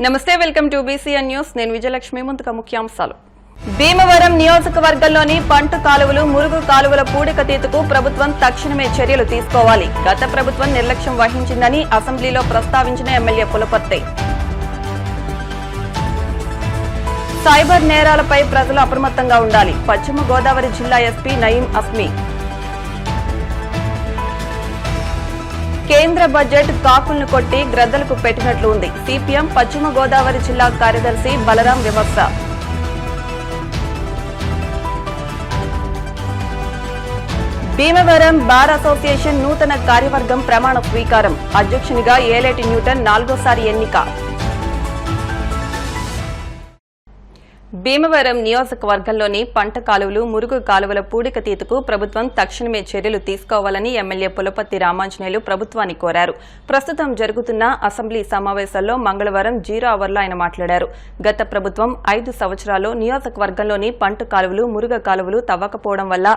నమస్తే, welcome to BCN news. నేను విజయలక్ష్మి. ముందుగా ముఖ్యాంశాలు. భీమవరం నియోజకవర్గంలోని పంట కాలువలు, మురుగు కాలువల పూడికతీతకు ప్రభుత్వం తక్షణమే చర్యలు తీసుకోవాలి. గత ప్రభుత్వం నిర్లక్ష్యం వహించిందని అసెంబ్లీలో ప్రస్తావించిన ఎమ్మెల్యే పులపర్తి. సైబర్ నేరాలపై ప్రజలు అప్రమత్తంగా ఉండాలి. పశ్చిమ గోదావరి జిల్లా ఎస్పీ నయీం అస్మీ. కేంద్ర బడ్జెట్ కాకులను కొట్టి గ్రద్దలకు పెట్టినట్లు ఉంది. సిపిఎం పశ్చిమ గోదావరి జిల్లా కార్యదర్శి బలరాం విమర్శ. భీమవరం బార్ అసోసియేషన్ నూతన కార్యవర్గం ప్రమాణ స్వీకారం. అధ్యక్షునిగా ఏలేటి న్యూటన్ 4వ ఎన్నిక. భీమవరం నియోజకవర్గంలోని పంట కాలువలు, మురుగు కాలువల పూడికతీతకు ప్రభుత్వం తక్షణమే చర్యలు తీసుకోవాలని ఎమ్మెల్యే పులపర్తి రామాంజనేయులు ప్రభుత్వాన్ని కోరారు. ప్రస్తుతం జరుగుతున్న అసెంబ్లీ సమావేశాల్లో మంగళవారం 0 అవర్లో ఆయన మాట్లాడారు. గత ప్రభుత్వం 5 సంవత్సరాల్లో నియోజకవర్గంలోని పంట కాలువలు, మురుగ కాలువలు తవ్వకపోవడం వల్ల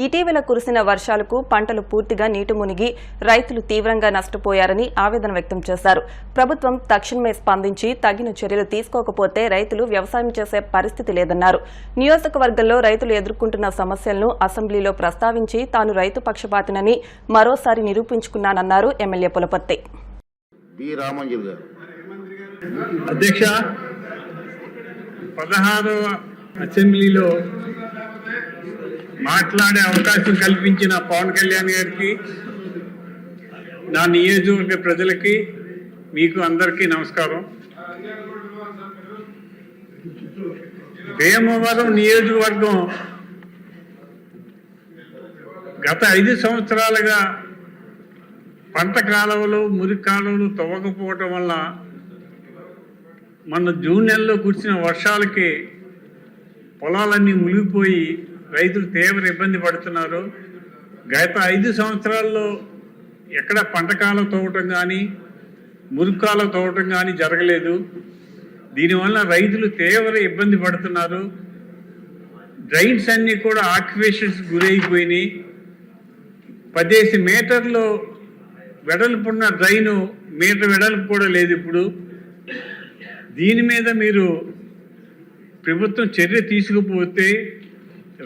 ఇటీవల కురిసిన వర్షాలకు పంటలు పూర్తిగా నీటి మునిగి రైతులు తీవ్రంగా నష్టపోయారని ఆవేదన వ్యక్తం చేశారు. ప్రభుత్వం తక్షణమే స్పందించి తగిన చర్యలు తీసుకోకపోతే రైతులు వ్యవసాయం చేసే పరిస్థితి లేదన్నారు. నియోజకవర్గంలో రైతులు ఎదుర్కొంటున్న సమస్యలను అసెంబ్లీలో ప్రస్తావించి తాను రైతు పక్షపాతినని మరోసారి నిరూపించుకున్నానన్నారు ఎమ్మెల్యే పులపర్తి. అధ్యక్ష, 16వ అసెంబ్లీలో మాట్లాడే అవకాశం కల్పించిన పవన్ కళ్యాణ్ గారికి, నా నియోజకవర్గ ప్రజలకి, మీకు అందరికీ నమస్కారం. భీమవరం నియోజకవర్గం గత 5 సంవత్సరాలుగా పంట కాలువలు, మురికి కాలువలు తవ్వకపోవటం వల్ల మన జూన్ నెలలో కురిసిన వర్షాలకి పొలాలన్నీ మునిగిపోయి రైతులు తీవ్ర ఇబ్బంది పడుతున్నారు. గత 5 సంవత్సరాల్లో ఎక్కడ పంట కాలువ తవ్వటం కానీ, మురికి కాలువ తవ్వటం కానీ జరగలేదు. దీనివల్ల రైతులు తీవ్ర ఇబ్బంది పడుతున్నారు. డ్రైన్స్ అన్నీ కూడా ఆక్యుపేషన్స్ గురైపోయినాయి. 10 మీటర్లు వెడల్పున్న డ్రైను మీటర్ వెడల్పు కూడా లేదు ఇప్పుడు. దీని మీద మీరు ప్రభుత్వం చర్య తీసుకుపోతే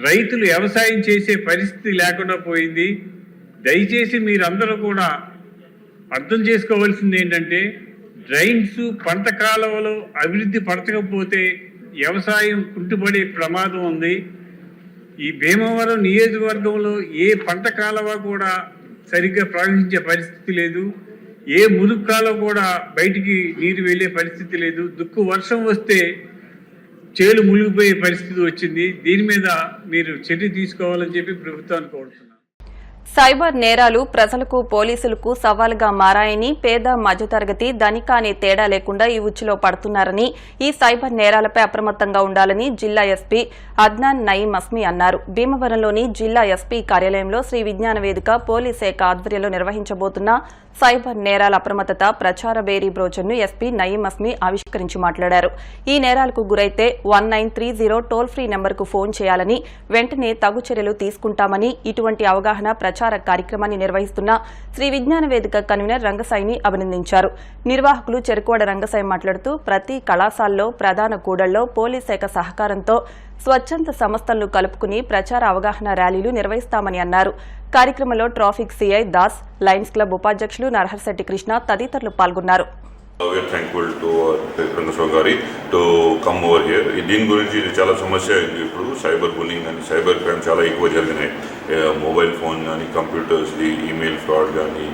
రైతులు వ్యవసాయం చేసే పరిస్థితి లేకుండా పోయింది. దయచేసి మీరందరూ కూడా అర్థం చేసుకోవాల్సింది ఏంటంటే, డ్రైన్స్, పంట కాలువలు అభివృద్ధి పరచకపోతే వ్యవసాయం కుంటుపడే ప్రమాదం ఉంది. ఈ భీమవరం నియోజకవర్గంలో ఏ పంట కాలువ కూడా సరిగ్గా ప్రవహించే పరిస్థితి లేదు. ఏ మురుగు కాలువ కూడా బయటికి నీరు వెళ్ళే పరిస్థితి లేదు. దుక్కు వర్షం వస్తే చేలు మునిగిపోయే పరిస్థితి వచ్చింది. దీని మీద మీరు చర్య తీసుకోవాలని చెప్పి ప్రభుత్వాన్ని కోరుతున్నాను. సైబర్ నేరాలు ప్రజలకు, పోలీసులకు సవాలుగా మారాయని, పేద మధ్యతరగతి, ధనిక అనే తేడా లేకుండా ఈ ఉచ్చులో పడుతున్నారని, ఈ సైబర్ నేరాలపై అప్రమత్తంగా ఉండాలని జిల్లా ఎస్పీ అద్నాన్ నయీం అస్మీ అన్నారు. భీమవరంలోని జిల్లా ఎస్పీ కార్యాలయంలో శ్రీ విజ్ఞాన వేదిక పోలీస్ శాఖ ఆధ్వర్యంలో నిర్వహించబోతున్న సైబర్ నేరాల అప్రమత్తత ప్రచార బేరీ బ్రోచర్ను ఎస్పీ నయీం అస్మీ ఆవిష్కరించి మాట్లాడారు. ఈ నేరాలకు గురైతే 1930 టోల్ ఫ్రీ నెంబర్కు ఫోన్ చేయాలని, వెంటనే తగు చర్యలు తీసుకుంటామని, ఇటువంటి అవగాహన ప్రచార కార్యక్రమాన్ని నిర్వహిస్తున్న శ్రీ విజ్ఞాన వేదిక కన్వీనర్ రంగసాయిని అభినందించారు. నిర్వాహకులు చెరుకువాడ రంగసాయి మాట్లాడుతూ ప్రతి కళాశాలలో, ప్రధాన కూడళ్లలో పోలీస్ శాఖ సహకారంతో స్వచ్ఛంద సంస్థలను కలుపుకుని ప్రచార అవగాహన ర్యాలీలు నిర్వహిస్తామని అన్నారు. కార్యక్రమంలో traffic CI Das, Lions club ఉపాధ్యక్షులు నరహర్శెట్టి కృష్ణ తదితరులు పాల్గొన్నారు. We are thankful to Rangaswamy Gari to come over here. దీని గురించి ఇది చాలా సమస్య అయింది. ఇప్పుడు సైబర్ బుల్లింగ్ అని, సైబర్ క్రైమ్ చాలా ఎక్కువ జరిగినాయి. మొబైల్ ఫోన్ కానీ, కంప్యూటర్స్, ఈమెయిల్ ఫ్రాడ్ కానీ,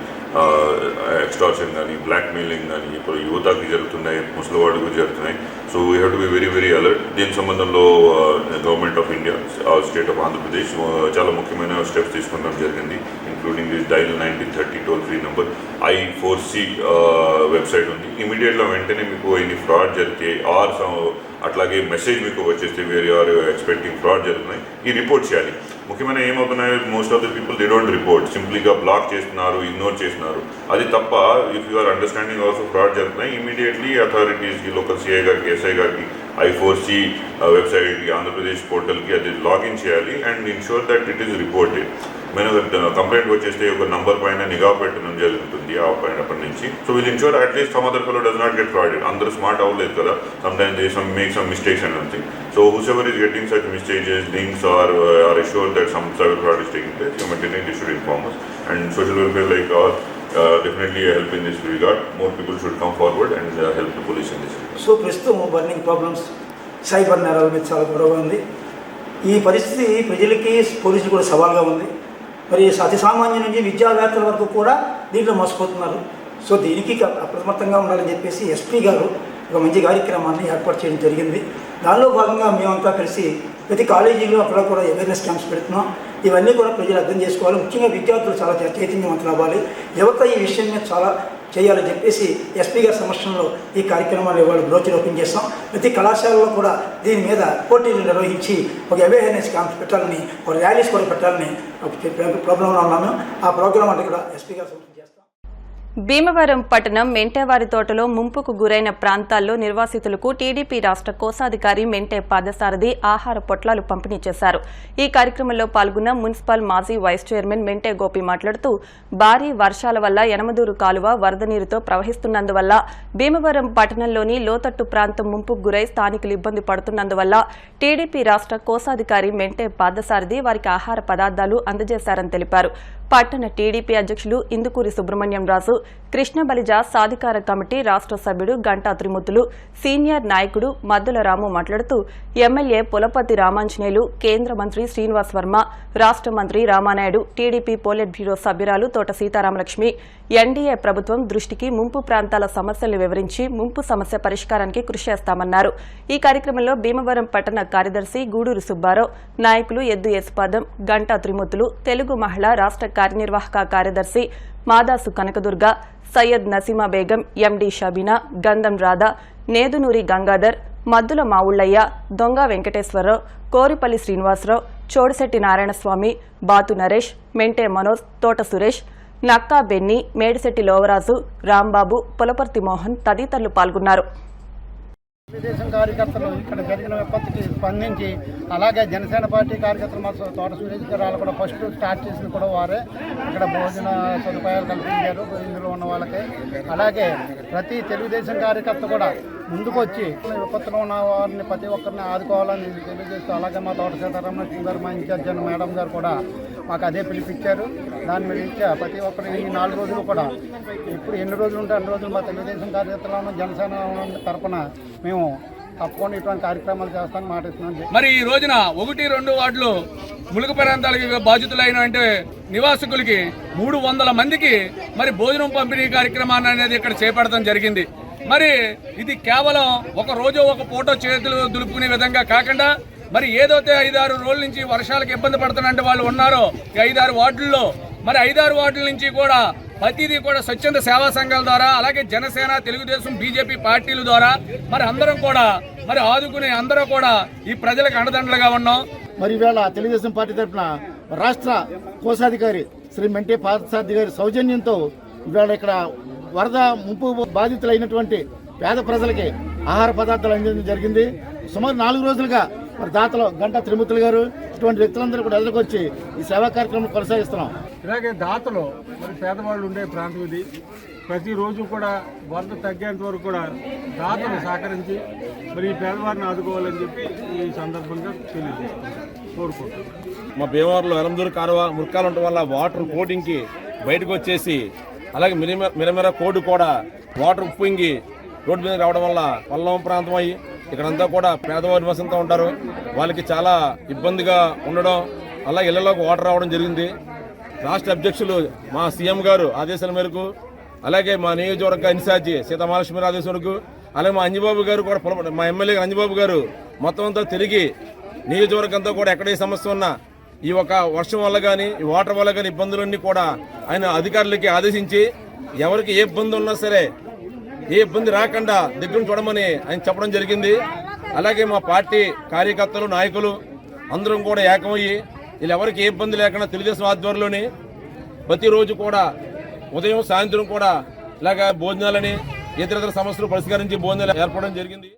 ఎక్స్టార్షన్ కానీ, బ్లాక్మెయిలింగ్ కానీ ఇప్పుడు యువతకి జరుగుతున్నాయి, ముసలివాడికి జరుగుతున్నాయి. So we have to be very very alert. దీని సంబంధంలో government of India, state of Andhra Pradesh చాలా ముఖ్యమైన స్టెప్స్ తీసుకోవడం జరిగింది. Including this dial 1930 toll free number. I4C website ఉంది. ఇమీడియట్గా వెంటనే మీకు ఎన్ని ఫ్రాడ్ జరిగితే ఆర్ అట్లాగే మెసేజ్ మీకు వచ్చేస్తే వేరే ఆర్ ఎక్స్పెక్టింగ్ ఫ్రాడ్ జరుగుతున్నాయి, ఈ రిపోర్ట్ చేయాలి. ముఖ్యమైన ఏమవుతున్నాయి, most of the people they don't report, సింప్లీగా బ్లాక్ చేస్తున్నారు, ఇగ్నోర్ చేస్తున్నారు. అది తప్ప if you are understanding also fraud జరుగుతున్నాయి, ఇమీడియట్లీ అథారిటీస్కి, లోకల్ సిఐ గారికి, ఎస్ఐ గారికి, I4C వెబ్సైట్కి, ఆంధ్రప్రదేశ్ పోర్టల్కి అది లాగిన్ చేయాలి and ensure that it is reported. మేము కంప్లైంట్ వచ్చేస్తే ఒక నంబర్ పైన నిఘా పెట్టడం జరుగుతుంది అప్పటి నుంచి. So will ensure at least some other fellow does not get frauded. అందరూ స్మార్ట్ అవ్వలేదు కదా, sometimes they make some mistakes and something. So whosoever is getting such mistakes, links are assured that some cyber fraud is taking place, they should inform us. And social welfare like ours definitely help in this regard. More people should come forward and help the police in this regard. So ప్రస్తుతం burning problems cyber నేరాల మీద చాలా గొడవ ఉంది. ఈ పరిస్థితి ప్రజలకి పోలీసులు కూడా సవాల్గా ఉంది. మరి అతి సామాన్య నుంచి విద్యావేత్తల వరకు కూడా దీంట్లో మోసపోతున్నారు. సో దీనికి అప్రమత్తంగా ఉండాలని చెప్పేసి ఎస్పీ గారు ఒక మంచి కార్యక్రమాన్ని ఏర్పాటు చేయడం జరిగింది. దానిలో భాగంగా మేమంతా కలిసి ప్రతి కాలేజీలో అక్కడ కూడా అవేర్నెస్ క్యాంప్స్ పెడుతున్నాం. ఇవన్నీ కూడా ప్రజలు అర్థం చేసుకోవాలి. ముఖ్యంగా విద్యార్థులు చాలా చైతన్యవంతులు అవ్వాలి. యువత ఈ విషయం మీద చాలా చేయాలని చెప్పేసి ఎస్పీ గారి సమక్షంలో ఈ కార్యక్రమాన్ని ఇవాళ బ్రోచర్ ఓపెన్ చేస్తాం. ప్రతి కళాశాలలో కూడా దీని మీద పోటీలు నిర్వహించి ఒక అవేర్నెస్ క్యాంప్స్ పెట్టాలని, ఒక ర్యాలీస్ కూడా పెట్టాలని ప్రోగ్రాంలో ఉన్నాము. ఆ ప్రోగ్రాం అంటే కూడా ఎస్పీ గారు సమక్షం చేస్తాం. భీమవరం పట్టణం మెంటేవారి తోటలో ముంపుకు గురైన ప్రాంతాల్లో నిర్వాసితులకు టీడీపీ రాష్ట్ర కోశాధికారి మెంటే పాదసారథి ఆహార పొట్లాలు పంపిణీ చేశారు. ఈ కార్యక్రమంలో పాల్గొన్న మున్సిపల్ మాజీ వైస్ చైర్మన్ మెంటే గోపి మాట్లాడుతూ భారీ వర్షాల వల్ల యనమదూరు కాలువ వరద నీరుతో ప్రవహిస్తున్నందువల్ల భీమవరం పట్టణంలోని లోతట్టు ప్రాంతం ముంపుకు గురై స్థానికులు ఇబ్బంది పడుతున్నందువల్ల టీడీపీ రాష్ట్ర కోశాధికారి మెంటే పాదసారథి వారికి ఆహార పదార్థాలు అందజేశారని తెలిపారు. పట్టణ టీడీపీ అధ్యక్షులు ఇందుకూరి సుబ్రహ్మణ్యం రాజు, కృష్ణబలిజ సాధికార కమిటీ రాష్ట్ర సభ్యుడు గంటా త్రిమూర్తులు, సీనియర్ నాయకుడు మద్దుల రాము మాట్లాడుతూ ఎమ్మెల్యే పులపతి రామాంజనేయులు, కేంద్ర మంత్రి శ్రీనివాస్ వర్మ, రాష్ట్ర మంత్రి రామానాయుడు, టీడీపీ పోలిట్ బ్యూరో సభ్యురాలు తోట సీతారామలక్ష్మి ఎన్డీఏ ప్రభుత్వం దృష్టికి ముంపు ప్రాంతాల సమస్యలను వివరించి ముంపు సమస్య పరిష్కారానికి కృషి చేస్తామన్నారు. ఈ కార్యక్రమంలో భీమవరం పట్టణ కార్యదర్శి గూడూరు సుబ్బారావు, నాయకులు ఎద్దు యేసుపాదం, గంటా త్రిమూర్తులు, తెలుగు మహిళా రాష్ట్ర కార్యనిర్వాహక కార్యదర్శి మాదాసు కనకదుర్గ, సయ్యద్ నసీమా బేగం, ఎండి షబీనా, గంధం రాధా, నేదునూరి గంగాధర్, మద్దుల మావుళ్లయ్య, దొంగ వెంకటేశ్వరరావు, కోరిపల్లి శ్రీనివాసరావు, చోడిశెట్టి నారాయణస్వామి, బాతు నరేష్, మెంటే మనోజ్, తోట సురేష్, నక్కా బెన్ని, మేడిశెట్టి లోవరాజు, రాంబాబు, పులపర్తి మోహన్ తదితరులు పాల్గొన్నారు. తెలుగుదేశం కార్యకర్తలు ఇక్కడ జరిగిన విపత్తుకి స్పందించి, అలాగే జనసేన పార్టీ కార్యకర్తలు మా తోట సురేష్ గారు వాళ్ళు కూడా ఫస్ట్ స్టార్ట్ చేసింది కూడా వారే. ఇక్కడ భోజన సదుపాయాలు కల్పించారు ఇందులో ఉన్న వాళ్ళకి. అలాగే ప్రతి తెలుగుదేశం కార్యకర్త కూడా ముందుకు వచ్చి విపత్తులో ఉన్న వారిని ప్రతి ఒక్కరిని ఆదుకోవాలని తెలియజేస్తూ, అలాగే మా తోట సీతారామలక్ష్మి గారు, మా ఇన్ఛార్జ్ అయిన మేడం గారు కూడా మాకు అదే పిలిపించారు. దాని మీద ఇచ్చా ప్రతి ఒక్కరు ఈ 4 రోజులు కూడా ఇప్పుడు ఎన్ని రోజులు ఉంటే అన్ని రోజులు మా తెలుగుదేశం కార్యకర్తలను జనసేన తరఫున మేము తప్పకుండా ఇటువంటి కార్యక్రమాలు చేస్తామని మాటిస్తున్నాం. మరి ఈ రోజున 1-2 వార్డులు ములుగు ప్రాంతాలకి బాధితులైన అంటే నివాసికులకి 300 మందికి మరి భోజనం పంపిణీ కార్యక్రమాన్ని అనేది ఇక్కడ చేపడటం జరిగింది. మరి ఇది కేవలం ఒక రోజు ఒక ఫోటో చేతులు దులుపుకునే విధంగా కాకుండా, మరి ఏదైతే 5-6 రోజుల నుంచి వర్షాలకు ఇబ్బంది పడుతున్నట్టు వాళ్ళు ఉన్నారో ఈ 5-6 వార్డుల్లో, మరి 5-6 వార్డుల నుంచి కూడా ప్రతిదీ కూడా స్వచ్ఛంద సేవా సంఘాల ద్వారా, అలాగే జనసేన, తెలుగుదేశం, బీజేపీ పార్టీల ద్వారా మరి అందరం కూడా మరి ఆదుకుని అందరూ కూడా ఈ ప్రజలకు అండదండలుగా ఉన్నాం. మరి ఇవాళ తెలుగుదేశం పార్టీ తరఫున రాష్ట్ర కోశాధికారి శ్రీ మెంటే పాదసారథి గారి సౌజన్యంతో ఇవాళ ఇక్కడ వరద ముంపు బాధితులైనటువంటి పేద ప్రజలకి ఆహార పదార్థాలు అందించడం జరిగింది. సుమారు 4 రోజులుగా మరి దాతలు గంటా త్రిమూర్తులు గారు ఇటువంటి వ్యక్తులందరూ కూడా ఎదురుకొచ్చి ఈ సేవా కార్యక్రమం కొనసాగిస్తున్నాం. ఇలాగే దాతలు మరి పేదవాళ్ళు ఉండే ప్రాంతం ఇది. ప్రతిరోజు కూడా వరద తగ్గేంత వరకు కూడా దాతలు సహకరించి మరి ఈ పేదవారిని ఆదుకోవాలని చెప్పి ఈ సందర్భంగా కోరుకుంటున్నాం. మా భీమవరంలో ఎనమదూరు కాలువ మురికాలు ఉండటం వల్ల వాటర్ కోటింగ్కి బయటకు వచ్చేసి, అలాగే మిరమిర కోడు కూడా వాటర్ ఉప్పింగి రోడ్డు మీద రావడం వల్ల పల్లం ప్రాంతం అయ్యి ఇక్కడంతా కూడా పేదవారి నివాసంతో ఉంటారు. వాళ్ళకి చాలా ఇబ్బందిగా ఉండడం, అలా ఇళ్లలోకి వాటర్ రావడం జరిగింది. రాష్ట్ర అధ్యక్షులు మా సీఎం గారు ఆదేశాల మేరకు, అలాగే మా నియోజకవర్గ ఇన్ఛార్జి సీతామహాలక్ష్మి ఆదేశం మేరకు, అలాగే మా అంజిబాబు గారు కూడా, మా ఎమ్మెల్యే అంజిబాబు గారు మొత్తం అంతా తిరిగి నియోజకవర్గం అంతా కూడా ఎక్కడ ఏ సమస్య ఉన్నా ఈ ఒక వర్షం వల్ల కానీ ఈ వాటర్ వల్ల కానీ ఇబ్బందులన్నీ కూడా ఆయన అధికారులకి ఆదేశించి ఎవరికి ఏ ఇబ్బంది ఉన్నా సరే ఏ ఇబ్బంది రాకుండా దగ్గర చూడమని ఆయన చెప్పడం జరిగింది. అలాగే మా పార్టీ కార్యకర్తలు, నాయకులు అందరం కూడా ఏకమయ్యి వీళ్ళెవరికి ఏ ఇబ్బంది లేకుండా తెలుగుదేశం ఆధ్వర్యంలోని ప్రతిరోజు కూడా ఉదయం సాయంత్రం కూడా ఇలాగ భోజనాలని ఇతర సమస్యలు పరిష్కరించి భోజనాలు ఏర్పడడం జరిగింది.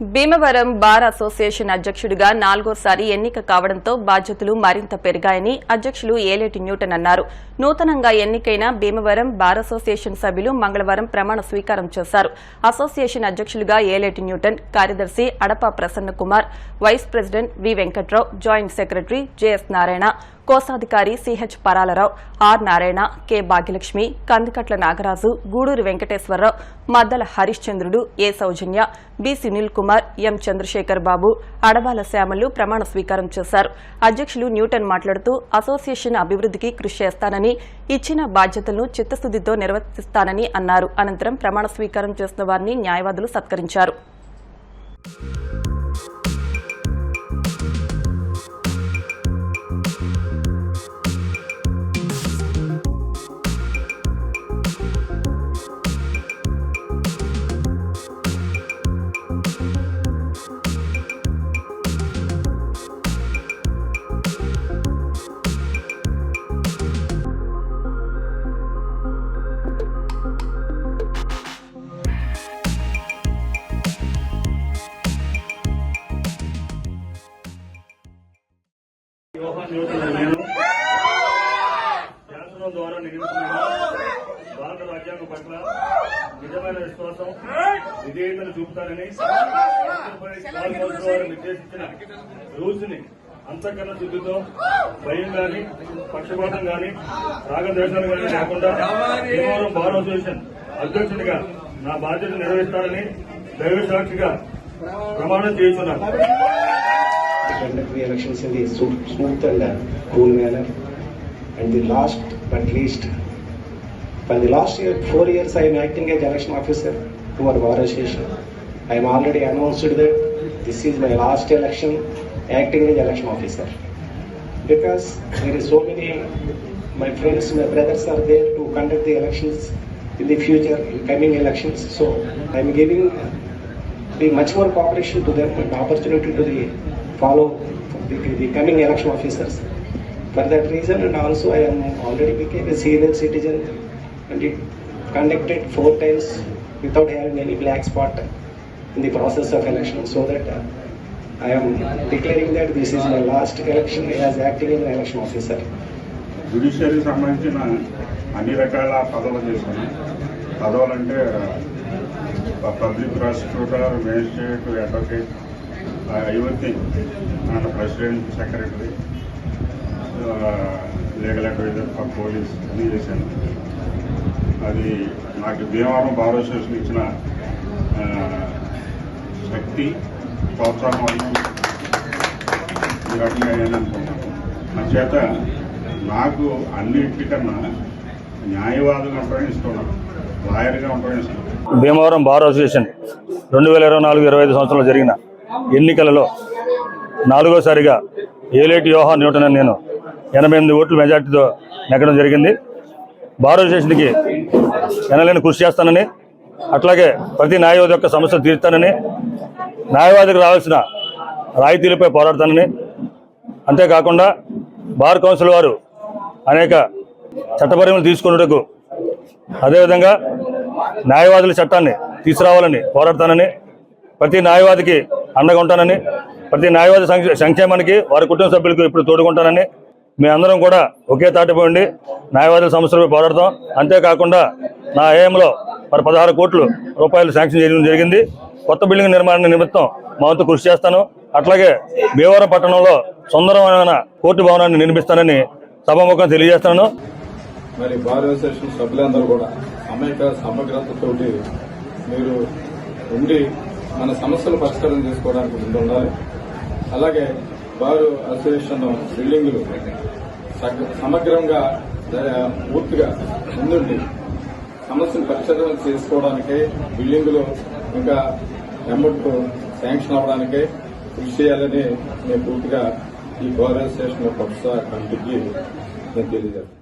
భీమవరం బార్ అసోసియేషన్ అధ్యక్షుడిగా 4వసారి ఎన్నిక కావడంతో బాధ్యతలు మరింత పెరిగాయని అధ్యక్షులు ఏలేటి న్యూటన్ అన్నారు. నూతనంగా ఎన్నికైన భీమవరం బార్ అసోసియేషన్ సభ్యులు మంగళవారం ప్రమాణ స్వీకారం చేశారు. అసోసియేషన్ అధ్యక్షులుగా ఏలేటి న్యూటన్, కార్యదర్శి Adapa Prasanna Kumar, vice president V Venkatrao, joint secretary JS Narayana, కోశాధికారి CH Paralarao, R Narayana, K Bhagyalakshmi, Kandikatla Nagaraju, Guduri Venkateswararao, Maddala Harishchandrudu, A Soujanya, B Sunil Kumar, M Chandrasekhar Babu, Adabala Shyamalu ప్రమాణ స్వీకారం చేశారు. అధ్యక్షులు న్యూటన్ మాట్లాడుతూ అసోసియేషన్ అభివృద్ధికి కృషి చేస్తానని, ఇచ్చిన బాధ్యతలను చిత్తశుద్దితో నిర్వర్తిస్తానని అన్నారు. అనంతరం ప్రమాణ స్వీకారం చేసిన వారిని న్యాయవాదులు సత్కరించారు. శాసనం ద్వారా నిర్మితమైన భారత రాజ్యాంగం పట్ల నిజమైన విశ్వాసం, విధేయతను చూపుతానని నిర్దేశించిన రూల్స్ ని అంతఃకరణ శుద్ధితో భయం గాని, పక్షపాతం గాని, రాగద్వేషాలు గాని లేకుండా భీమవరం బార్ అసోసియేషన్ అధ్యక్షుడిగా నా బాధ్యత నిర్వహిస్తానని దైవ సాక్షిగా ప్రమాణం చేస్తున్నాను. Conduct the elections in the smooth and cool manner. And the last but least, for the last 4 years I am acting as election officer to our bar association. I am already announced that this is my last election acting as election officer. Because there is so many, my friends, my brothers are there to conduct the elections in the future, in coming elections. So I am giving much more cooperation to them and opportunity to the follow the coming election officers. For that reason, and also I am already became a senior citizen and it conducted 4 times without having any black spot in the process of election. So that I am declaring that this is my last election as acting as an election officer. Judiciary సంబంధించిన అన్ని రకాల పదవులు చేస్తున్నాను. పదవులు అంటే public prosecutor, magistrate, advocate, everything, and president, secretary, legal advisor for police అన్నీ చేశాను. అది నాకు భీమవరం బార్ అసోసియేషన్ ఇచ్చిన శక్తి, ప్రోత్సాహం ఈ రకంగా అయ్యాను అనుకుంటున్నాను. అందుచేత నాకు అన్నిటికన్నా న్యాయవాదులు ఉండడం ఇష్టం, లాయర్గా ఉండడం ఇష్టం. భీమవరం బార్ అసోసియేషన్ 2024-25 సంవత్సరంలో జరిగిన ఎన్నికలలో 4వసారిగా ఏలేటి యోహా న్యూటన్ అని నేను 88 ఓట్ల మెజార్టీతో నెగ్గడం జరిగింది. బార్ అసోసియేషన్కి ఎనలేని కృషి చేస్తానని, అట్లాగే ప్రతి న్యాయవాది యొక్క సమస్యలు తీరుస్తానని, న్యాయవాదికి రావాల్సిన రాయితీలపై పోరాడతానని, అంతేకాకుండా బార్ కౌన్సిల్ వారు అనేక చట్టపరిమలు తీసుకున్నటకు, అదేవిధంగా న్యాయవాదుల చట్టాన్ని తీసుకురావాలని పోరాడతానని, ప్రతి న్యాయవాదికి అండగా ఉంటానని, ప్రతి న్యాయవాది సంక్షేమానికి వారి కుటుంబ సభ్యులకు ఇప్పుడు తోడుకుంటానని, మీ అందరం కూడా ఒకే తాటిపై ఉండి న్యాయవాదుల సమస్యలపై పోరాడతాం. అంతేకాకుండా నా ఏఎంలో మరి 16 కోట్ల రూపాయలు శాంక్షన్ చేయడం జరిగింది. కొత్త బిల్డింగ్ నిర్మాణ నిమిత్తం మా వంతు కృషి చేస్తాను. అట్లాగే భీమవరం పట్టణంలో సుందరమైన కోర్టు భవనాన్ని నిర్మిస్తానని సభాముఖంగా తెలియజేస్తాను. మరి బార్ అసోసియేషన్ సభ్యులందరూ కూడా సమగ్రతతోటి మీరు ఉండి మన సమస్యలు పరిష్కారం చేసుకోవడానికి ముందుండాలి. అలాగే బార్ అసోసియేషన్ బిల్డింగులు సమగ్రంగా పూర్తిగా ముందుండి సమస్యలు పరిష్కారం చేసుకోవడానికి, బిల్డింగులు ఇంకా అమౌంట్ శాంక్షన్ అవ్వడానికే కృషి చేయాలని నేను పూర్తిగా ఈ బార్ అసోసియేషన్ యొక్క కమిటీకి నేను తెలియజేస్తాను.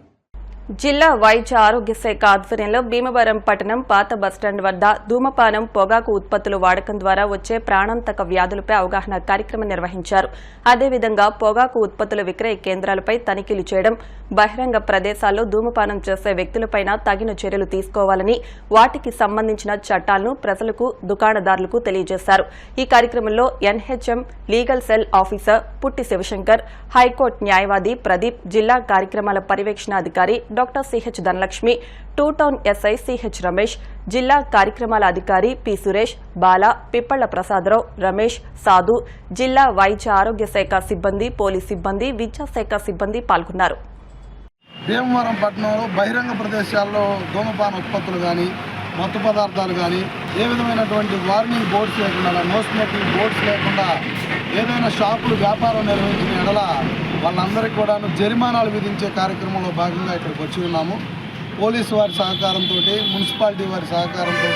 జిల్లా వైద్య ఆరోగ్య శాఖ ఆధ్వర్యంలో భీమవరం పట్టణం పాత బస్టాండ్ వద్ద ధూమపానం, పొగాకు ఉత్పత్తుల వాడకం ద్వారా వచ్చే ప్రాణాంతక వ్యాధులపై అవగాహన కార్యక్రమం నిర్వహించారు. అదేవిధంగా పొగాకు ఉత్పత్తుల విక్రయ కేంద్రాలపై తనిఖీలు చేయడం, బహిరంగ ప్రదేశాల్లో ధూమపానం చేసే వ్యక్తులపైన తగిన చర్యలు తీసుకోవాలని వాటికి సంబంధించిన చట్టాలను ప్రజలకు దుకాణదారులకు తెలియజేశారు. ఈ కార్యక్రమంలో ఎన్హెచ్ఎం లీగల్ సెల్ ఆఫీసర్ పుట్టి శివశంకర్, హైకోర్టు న్యాయవాది ప్రదీప్, జిల్లా కార్యక్రమాల పర్యవేక్షణాధికారి doctor CH Dhanalakshmi, two town SI CH Ramesh, జిల్లా కార్యక్రమాల అధికారి పి సురేష్, బాల, పిప్పళ్ల ప్రసాదరావు, రమేష్, సాధు, జిల్లా వైద్య ఆరోగ్య శాఖ సిబ్బంది, పోలీస్ సిబ్బంది, విద్యాశాఖ సిబ్బంది పాల్గొన్నారు. భీమవరం పట్టణంలో బహిరంగ ప్రదేశాల్లో ధూమపాన ఉత్పత్తులు కానీ మత్తు పదార్థాలు కానీ ఏ విధమైనటువంటి వార్నింగ్ బోర్డ్స్ లేకుండా, నో స్మోకింగ్ బోర్డ్స్ లేకుండా ఏదైనా షాపులు వ్యాపారం నిర్వహించిన ఎడల వాళ్ళందరికీ కూడా జరిమానాలు విధించే కార్యక్రమంలో భాగంగా ఇక్కడికి వచ్చి ఉన్నాము. పోలీసు వారి సహకారంతో, మున్సిపాలిటీ వారి సహకారంతో,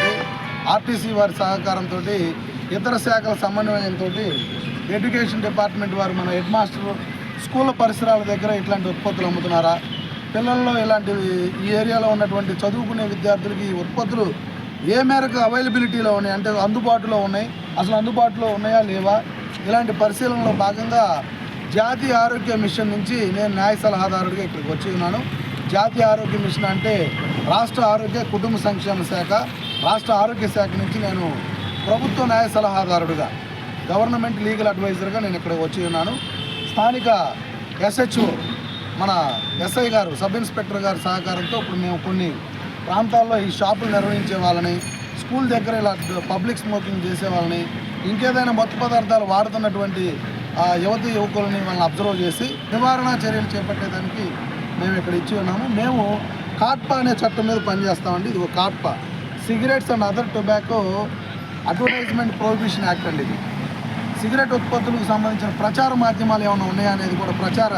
ఆర్టీసీ వారి సహకారంతో, ఇతర శాఖల సమన్వయంతో, ఎడ్యుకేషన్ డిపార్ట్మెంట్ వారు మన హెడ్ మాస్టర్ స్కూళ్ళ పరిసరాల దగ్గర ఇట్లాంటి ఉత్పత్తులు అమ్ముతున్నారా, పిల్లల్లో ఇలాంటివి ఈ ఏరియాలో ఉన్నటువంటి చదువుకునే విద్యార్థులకి ఈ ఉత్పత్తులు ఏ మేరకు అవైలబిలిటీలో ఉన్నాయి, అంటే అందుబాటులో ఉన్నాయి, అసలు అందుబాటులో ఉన్నాయా లేవా, ఇలాంటి పరిశీలనలో భాగంగా జాతీయ ఆరోగ్య మిషన్ నుంచి నేను న్యాయ సలహాదారుడిగా ఇక్కడికి వచ్చి ఉన్నాను. జాతీయ ఆరోగ్య మిషన్ అంటే రాష్ట్ర ఆరోగ్య కుటుంబ సంక్షేమ శాఖ, రాష్ట్ర ఆరోగ్య శాఖ నుంచి నేను ప్రభుత్వ న్యాయ సలహాదారుడిగా, గవర్నమెంట్ లీగల్ అడ్వైజర్గా నేను ఇక్కడ వచ్చి ఉన్నాను. స్థానిక ఎస్హెచ్ఓ మన ఎస్ఐ గారు, సబ్ ఇన్స్పెక్టర్ గారి సహకారంతో ఇప్పుడు మేము కొన్ని ప్రాంతాల్లో ఈ షాపులు నిర్వహించే వాళ్ళని, స్కూల్ దగ్గర ఇలా పబ్లిక్ స్మోకింగ్ చేసే వాళ్ళని, ఇంకేదైనా మత్తు పదార్థాలు వాడుతున్నటువంటి యువతి యువకులని వాళ్ళని అబ్జర్వ్ చేసి నివారణ చర్యలు చేపట్టేదానికి మేము ఇక్కడ ఇచ్చి ఉన్నాము. మేము కాట్పా అనే చట్టం మీద పనిచేస్తామండి. ఇది ఒక COTPA, cigarettes and other tobacco advertisement prohibition act అండి. ఇది సిగరెట్ ఉత్పత్తులకు సంబంధించిన ప్రచార మాధ్యమాలు ఏమైనా ఉన్నాయా అనేది కూడా, ప్రచార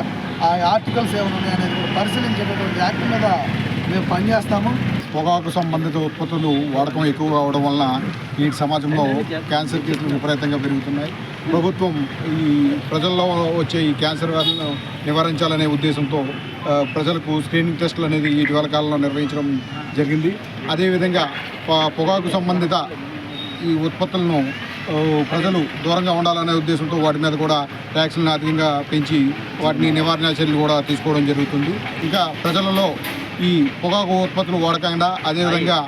ఆర్టికల్స్ ఏమైనా ఉన్నాయా అనేది కూడా పరిశీలించేటటువంటి యాక్ట్ మీద మేము పనిచేస్తాము. పొగాకు సంబంధిత ఉత్పత్తులు వాడకం ఎక్కువగా అవడం వలన ఈ సమాజంలో క్యాన్సర్ కేసులు విపరీతంగా పెరుగుతున్నాయి. ప్రభుత్వం ఈ ప్రజల్లో వచ్చే ఈ క్యాన్సర్ వ్యాధులను నివారించాలనే ఉద్దేశంతో ప్రజలకు స్క్రీనింగ్ టెస్టులు అనేది ఇటీవల కాలంలో నిర్వహించడం జరిగింది. అదేవిధంగా పొగాకు సంబంధిత ఈ ఉత్పత్తులను ప్రజలు దూరంగా ఉండాలనే ఉద్దేశంతో వాటి మీద కూడా ట్యాక్సులను అధికంగా పెంచి వాటిని నివారణ చర్యలు కూడా తీసుకోవడం జరుగుతుంది. ఇంకా ప్రజలలో ఈ పొగాకు ఉత్పత్తులు వాడకుండా, అదేవిధంగా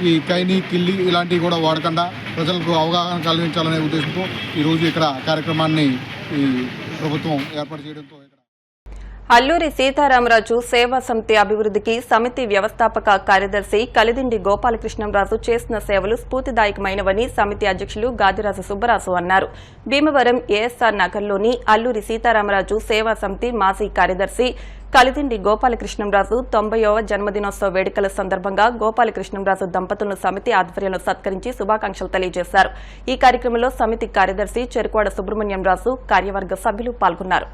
ఈ కైని, కిల్లి ఇలాంటివి కూడా వాడకుండా ప్రజలకు అవగాహన కలిగించాలనే ఉద్దేశంతో ఈరోజు ఇక్కడ కార్యక్రమాన్ని ఈ ప్రభుత్వం ఏర్పాటు చేయడంతో అల్లూరి సీతారామరాజు సేవా సమితి అభివృద్ధికి సమితి వ్యవస్థాపక కార్యదర్శి కలిదిండి గోపాలకృష్ణంరాజు చేసిన సేవలు స్ఫూర్తిదాయకమైనవని సమితి అధ్యక్షులు గాదిరాజు సుబ్బరాజు అన్నారు. భీమవరం ఏఎస్ఆర్ నగర్లోని అల్లూరి సీతారామరాజు సేవా సమితి మాజీ కార్యదర్శి కలిదిండి గోపాలకృష్ణంరాజు 90వ జన్మదినోత్సవ వేడుకల సందర్భంగా గోపాలకృష్ణంరాజు దంపతులను సమితి ఆధ్వర్యంలో సత్కరించి శుభాకాంక్షలు తెలియజేశారు. ఈ కార్యక్రమంలో సమితి కార్యదర్శి చెరుకువాడ సుబ్రహ్మణ్యం రాజు, కార్యవర్గ సభ్యులు పాల్గొన్నారు.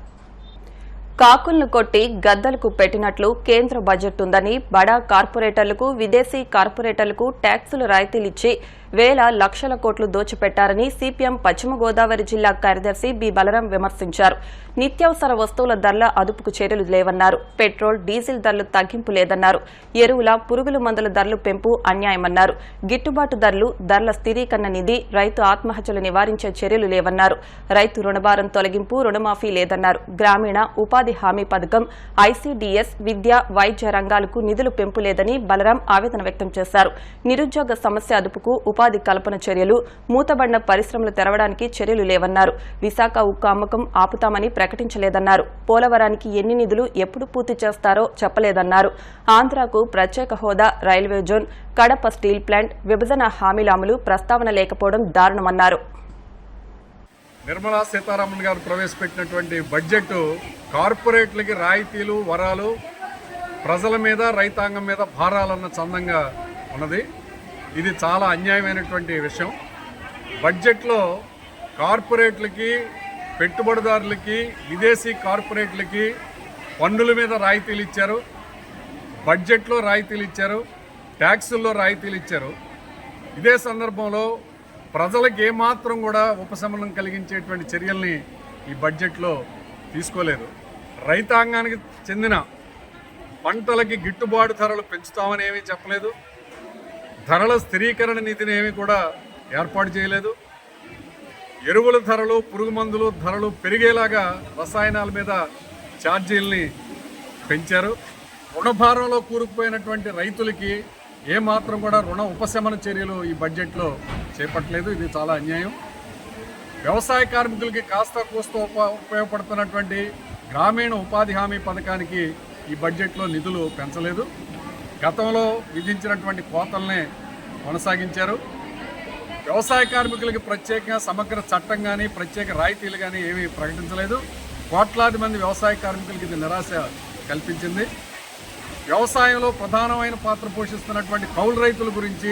కాకులను కొట్టి గద్దలకు పెట్టినట్లు కేంద్ర బడ్జెట్ ఉందని, బడా కార్పొరేటర్లకు, విదేశీ కార్పొరేటర్లకు ట్యాక్సులు రాయితీలిచ్చి వేల లక్షల కోట్లు దోచిపెట్టారని సిపిఎం పశ్చిమ గోదావరి జిల్లా కార్యదర్శి బి బలరాం విమర్శించారు. నిత్యావసర వస్తువుల ధరల అదుపుకు చర్యలు లేవన్నారు. పెట్రోల్, డీజిల్ ధరలు తగ్గింపు లేదన్నారు. ఎరువుల, పురుగుల మందుల ధరలు పెంపు అన్యాయమన్నారు. గిట్టుబాటు ధరలు, ధరల స్థిరీకరణ నిధి, రైతు ఆత్మహత్యలు నివారించే చర్యలు లేవన్నారు. రైతు రుణభారం తొలగింపు, రుణమాఫీ లేదన్నారు. గ్రామీణ ఉపాధి హామీ పథకం, ఐసీడీఎస్, విద్య, వైద్య రంగాలకు నిధులు పెంపు లేదని బలరాం ఆవేదన వ్యక్తం చేశారు. నిరుద్యోగ సమస్య అదుపుకు ఉపాధి కల్పన చర్యలు, మూతబడిన పరిశ్రమలు తెరవడానికి చర్యలు లేవన్నారు. విశాఖ ఉక్కు అమ్మకం ఆపుతామని ప్రకటించలేదన్నారు. పోలవరానికి ఎన్ని నిధులు ఎప్పుడు పూర్తి చేస్తారో చెప్పలేదన్నారు. ఆంధ్రాకు ప్రత్యేక హోదా, railway zone, Kadapa steel plant, విభజన హామీల అమలు ప్రస్తావన లేకపోవడం దారుణమన్నారు. నిర్మలా సీతారామన్ గారు ప్రవేశపెట్టినటువంటి బడ్జెట్ కార్పొరేట్లకి రాయితీలు, వరాలు, ప్రజల మీద, రైతాంగం మీద భారాలన్న చందంగా ఉన్నది. ఇది చాలా అన్యాయమైనటువంటి విషయం. బడ్జెట్లో కార్పొరేట్లకి, పెట్టుబడిదారులకి, విదేశీ కార్పొరేట్లకి పన్నుల మీద రాయితీలు ఇచ్చారు, బడ్జెట్లో రాయితీలు ఇచ్చారు, ట్యాక్సుల్లో రాయితీలు ఇచ్చారు. ఇదే సందర్భంలో ప్రజలకు ఏమాత్రం కూడా ఉపశమనం కలిగించేటువంటి చర్యల్ని ఈ బడ్జెట్లో తీసుకోలేదు. రైతాంగానికి చెందిన పంటలకి గిట్టుబాటు ధరలు పెంచుతామని ఏమీ చెప్పలేదు. ధరల స్థిరీకరణ నిధిని ఏమీ కూడా ఏర్పాటు చేయలేదు. ఎరువుల ధరలు, పురుగు మందులు ధరలు పెరిగేలాగా రసాయనాల మీద ఛార్జీల్ని పెంచారు. రుణభారంలో కూరుకుపోయినటువంటి రైతులకి ఏమాత్రం కూడా రుణ ఉపశమన చర్యలు ఈ బడ్జెట్లో చేపట్టలేదు. ఇది చాలా అన్యాయం. వ్యవసాయ కార్మికులకి కాస్త కూస్త ఉపయోగపడుతున్నటువంటి గ్రామీణ ఉపాధి హామీ పథకానికి ఈ బడ్జెట్లో నిధులు పెంచలేదు. గతంలో విధించినటువంటి కోతల్నే కొనసాగించారు. వ్యవసాయ కార్మికులకి ప్రత్యేకంగా సమగ్ర చట్టం కానీ ప్రత్యేక రాయితీలు కానీ ఏమీ ప్రకటించలేదు. కోట్లాది మంది వ్యవసాయ కార్మికులకి ఇది నిరాశ కల్పించింది. వ్యవసాయంలో ప్రధానమైన పాత్ర పోషిస్తున్నటువంటి కౌలు రైతుల గురించి,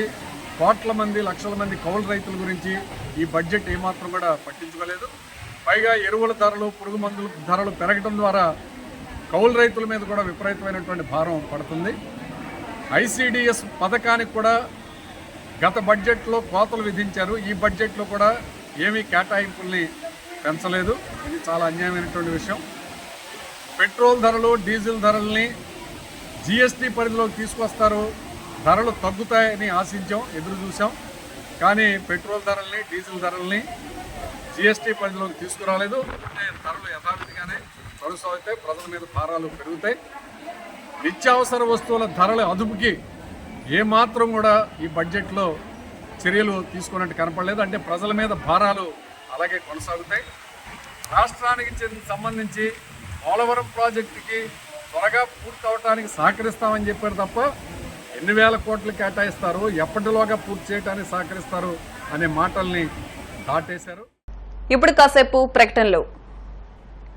కోట్ల మంది లక్షల మంది కౌలు రైతుల గురించి ఈ బడ్జెట్ ఏమాత్రం కూడా పట్టించుకోలేదు. పైగా ఎరువుల ధరలు, పురుగు మందుల ధరలు పెరగడం ద్వారా కౌలు రైతుల మీద కూడా విపరీతమైనటువంటి భారం పడుతుంది. ఐసిడిఎస్ పథకానికి కూడా గత బడ్జెట్లో కోతలు విధించారు. ఈ బడ్జెట్లో కూడా ఏమీ కేటాయింపుల్ని పెంచలేదు. ఇది చాలా అన్యాయమైనటువంటి విషయం. పెట్రోల్ ధరలు, డీజిల్ ధరల్ని జిఎస్టీ పరిధిలోకి తీసుకొస్తారు, ధరలు తగ్గుతాయని ఆశించాం, ఎదురు చూసాం. కానీ పెట్రోల్ ధరల్ని, డీజిల్ ధరల్ని జిఎస్టీ పరిధిలోకి తీసుకురాలేదు. అంటే ధరలు యథావిధిగానే కొనసాగుతాయి, ప్రజల మీద భారాలు పెరుగుతాయి. నిత్యావసర వస్తువుల ధరల అదుపుకి ఏమాత్రం కూడా ఈ బడ్జెట్లో చర్యలు తీసుకున్నట్టు కనపడలేదు. అంటే ప్రజల మీద భారాలు అలాగే కొనసాగుతాయి. రాష్ట్రానికి సంబంధించి పోలవరం ప్రాజెక్టుకి త్వరగా పూర్తి అవడానికి సహకరిస్తామని చెప్పారు తప్ప ఎన్ని వేల కోట్లు కేటాయిస్తారు, ఎప్పటిలోగా పూర్తి చేయడానికి సహకరిస్తారు అనే మాటల్ని దాటేశారు. ఇప్పుడు కాసేపు ప్రకటనలు.